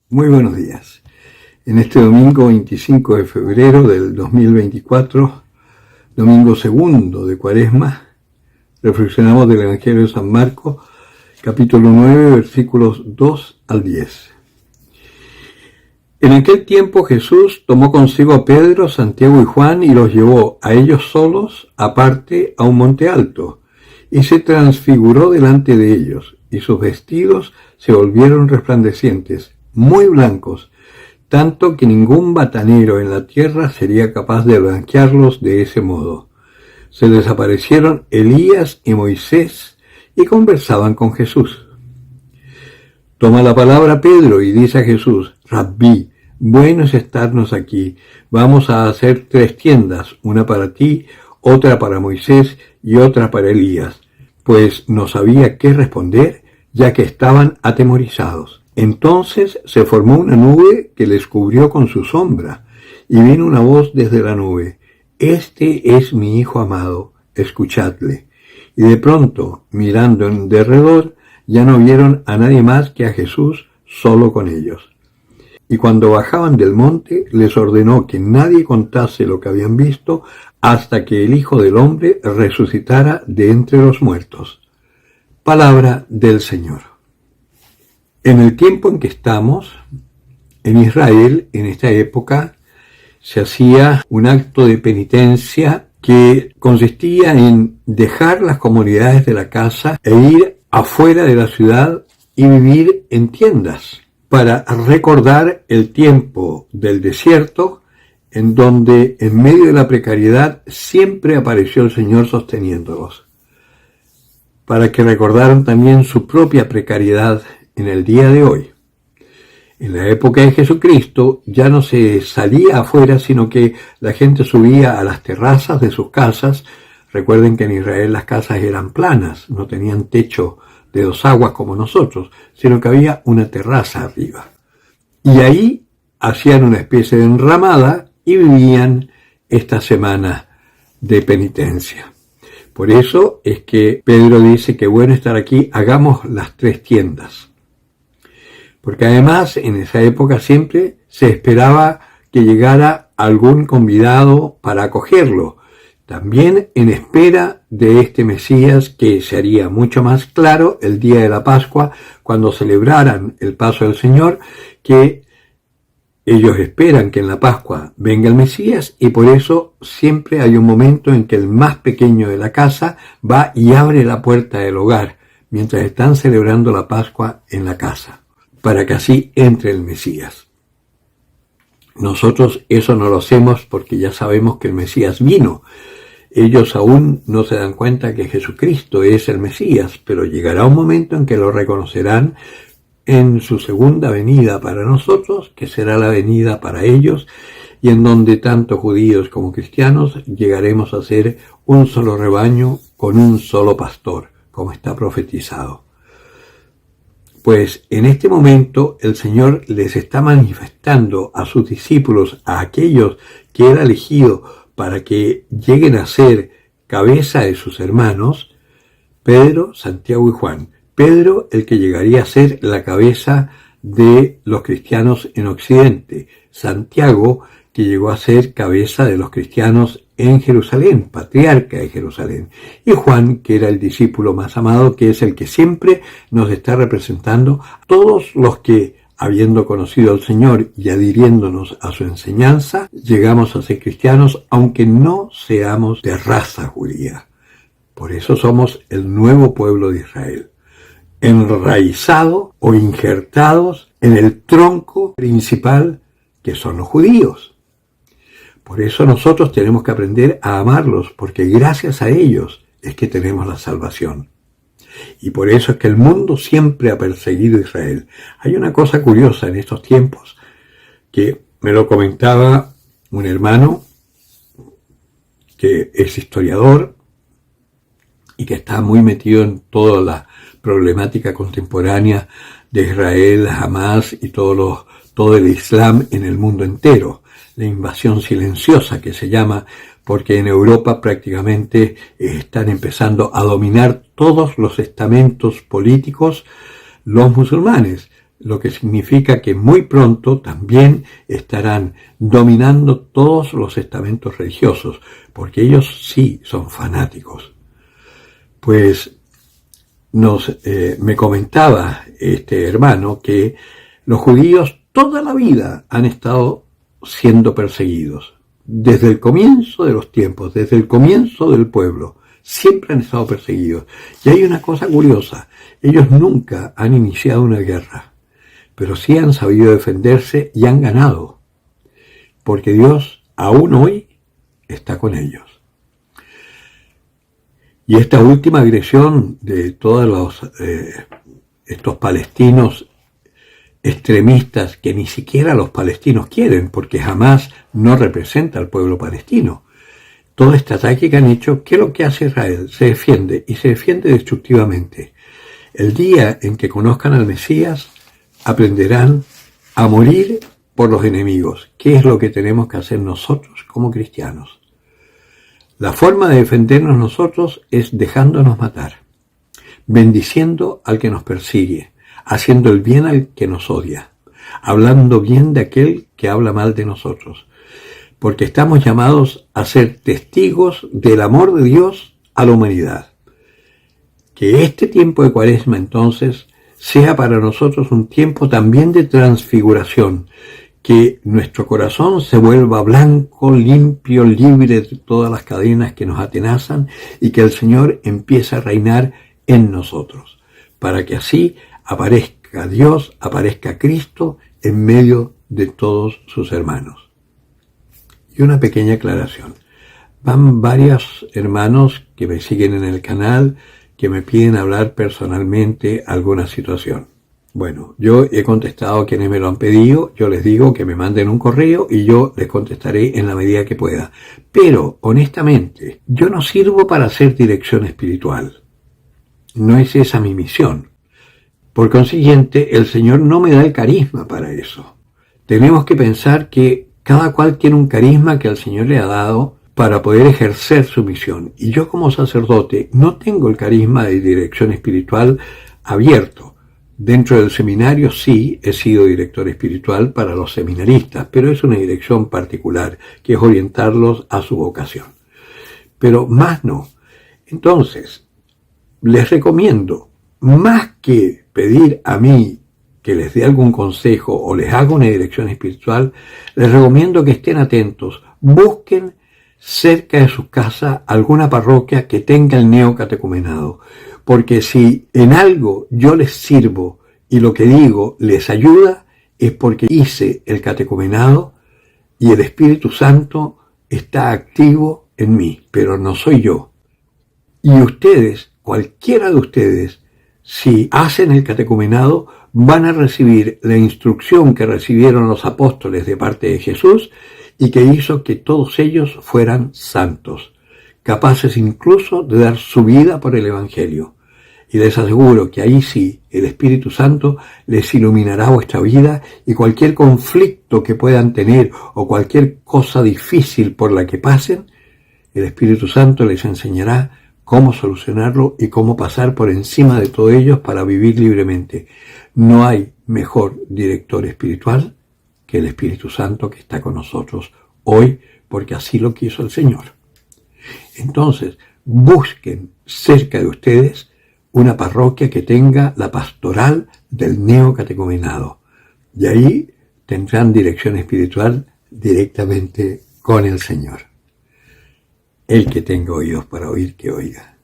Muy buenos días. En este domingo 25 de febrero del 2024, domingo segundo de Cuaresma, reflexionamos del Evangelio de San Marcos, capítulo 9, versículos 2 al 10. En aquel tiempo Jesús tomó consigo a Pedro, Santiago y Juan y los llevó a ellos solos, aparte, a un monte alto, y se transfiguró delante de ellos, y sus vestidos se volvieron resplandecientes, muy blancos, tanto que ningún batanero en la tierra sería capaz de blanquearlos de ese modo. Se les aparecieron Elías y Moisés y conversaban con Jesús. Toma la palabra Pedro y dice a Jesús: Rabí, bueno es estarnos aquí. Vamos a hacer 3 tiendas, una para ti, otra para Moisés y otra para Elías. Pues no sabía qué responder, ya que estaban atemorizados. Entonces se formó una nube que les cubrió con su sombra, y vino una voz desde la nube: Este es mi Hijo amado, escuchadle. Y de pronto, mirando en derredor, ya no vieron a nadie más que a Jesús solo con ellos. Y cuando bajaban del monte, les ordenó que nadie contase lo que habían visto hasta que el Hijo del Hombre resucitara de entre los muertos. Palabra del Señor. En el tiempo en que estamos, en Israel, en esta época, se hacía un acto de penitencia que consistía en dejar las comodidades de la casa e ir afuera de la ciudad y vivir en tiendas, para recordar el tiempo del desierto, en donde en medio de la precariedad siempre apareció el Señor sosteniéndolos, para que recordaran también su propia precariedad en el día de hoy. En la época de Jesucristo ya no se salía afuera, sino que la gente subía a las terrazas de sus casas. Recuerden que en Israel las casas eran planas, no tenían techo de 2 aguas como nosotros, sino que había una terraza arriba. Y ahí hacían una especie de enramada y vivían esta semana de penitencia. Por eso es que Pedro dice que bueno estar aquí, hagamos las 3 tiendas. Porque además en esa época siempre se esperaba que llegara algún convidado para acogerlo, también en espera de este Mesías que se haría mucho más claro el día de la Pascua, cuando celebraran el paso del Señor, que ellos esperan que en la Pascua venga el Mesías, y por eso siempre hay un momento en que el más pequeño de la casa va y abre la puerta del hogar, mientras están celebrando la Pascua en la casa, para que así entre el Mesías. Nosotros eso no lo hacemos porque ya sabemos que el Mesías vino. Ellos aún no se dan cuenta que Jesucristo es el Mesías, pero llegará un momento en que lo reconocerán en su segunda venida para nosotros, que será la venida para ellos, y en donde tanto judíos como cristianos llegaremos a ser un solo rebaño con un solo pastor, como está profetizado. Pues en este momento el Señor les está manifestando a sus discípulos, a aquellos que Él ha elegido para que lleguen a ser cabeza de sus hermanos, Pedro, Santiago y Juan. Pedro, el que llegaría a ser la cabeza de los cristianos en Occidente. Santiago, que llegó a ser cabeza de los cristianos en Jerusalén, patriarca de Jerusalén. Y Juan, que era el discípulo más amado, que es el que siempre nos está representando a todos los que, habiendo conocido al Señor y adhiriéndonos a su enseñanza, llegamos a ser cristianos, aunque no seamos de raza judía. Por eso somos el nuevo pueblo de Israel, enraizado o injertados en el tronco principal que son los judíos. Por eso nosotros tenemos que aprender a amarlos, porque gracias a ellos es que tenemos la salvación. Y por eso es que el mundo siempre ha perseguido a Israel. Hay una cosa curiosa en estos tiempos, que me lo comentaba un hermano que es historiador y que está muy metido en toda la problemática contemporánea de Israel, Hamas y todo el Islam en el mundo entero. La invasión silenciosa que se llama, porque en Europa prácticamente están empezando a dominar todos los estamentos políticos los musulmanes, lo que significa que muy pronto también estarán dominando todos los estamentos religiosos, porque ellos sí son fanáticos. Pues me comentaba este hermano que los judíos toda la vida han estado siendo perseguidos, desde el comienzo de los tiempos, desde el comienzo del pueblo, siempre han estado perseguidos. Y hay una cosa curiosa, ellos nunca han iniciado una guerra, pero sí han sabido defenderse y han ganado, porque Dios aún hoy está con ellos. Y esta última agresión de todos estos palestinos extremistas, que ni siquiera los palestinos quieren, porque jamás no representa al pueblo palestino. Todo este ataque que han hecho, ¿qué es lo que hace Israel? Se defiende, y se defiende destructivamente. El día en que conozcan al Mesías, aprenderán a morir por los enemigos. ¿Qué es lo que tenemos que hacer nosotros como cristianos? La forma de defendernos nosotros es dejándonos matar, bendiciendo al que nos persigue, haciendo el bien al que nos odia, hablando bien de aquel que habla mal de nosotros, porque estamos llamados a ser testigos del amor de Dios a la humanidad. Que este tiempo de Cuaresma entonces sea para nosotros un tiempo también de transfiguración, que nuestro corazón se vuelva blanco, limpio, libre de todas las cadenas que nos atenazan y que el Señor empiece a reinar en nosotros, para que así aparezca Dios, aparezca Cristo en medio de todos sus hermanos. Y una pequeña aclaración. Van varios hermanos que me siguen en el canal que me piden hablar personalmente alguna situación. Bueno, yo he contestado a quienes me lo han pedido, yo les digo que me manden un correo y yo les contestaré en la medida que pueda. Pero, honestamente, yo no sirvo para hacer dirección espiritual. No es esa mi misión. Por consiguiente, el Señor no me da el carisma para eso. Tenemos que pensar que cada cual tiene un carisma que el Señor le ha dado para poder ejercer su misión. Y yo como sacerdote no tengo el carisma de dirección espiritual abierto. Dentro del seminario sí he sido director espiritual para los seminaristas, pero es una dirección particular, que es orientarlos a su vocación. Pero más no. Entonces, les recomiendo, más que pedir a mí que les dé algún consejo o les haga una dirección espiritual, les recomiendo que estén atentos, busquen cerca de su casa alguna parroquia que tenga el neocatecumenado, porque si en algo yo les sirvo y lo que digo les ayuda, es porque hice el catecumenado y el Espíritu Santo está activo en mí, pero no soy yo. Y ustedes, cualquiera de ustedes, si hacen el catecumenado, van a recibir la instrucción que recibieron los apóstoles de parte de Jesús y que hizo que todos ellos fueran santos, capaces incluso de dar su vida por el Evangelio. Y les aseguro que ahí sí, el Espíritu Santo les iluminará vuestra vida y cualquier conflicto que puedan tener o cualquier cosa difícil por la que pasen, el Espíritu Santo les enseñará cómo solucionarlo y cómo pasar por encima de todos ellos para vivir libremente. No hay mejor director espiritual que el Espíritu Santo que está con nosotros hoy, porque así lo quiso el Señor. Entonces, busquen cerca de ustedes una parroquia que tenga la pastoral del neocatecumenado. Y ahí tendrán dirección espiritual directamente con el Señor. El que tenga oídos para oír, que oiga.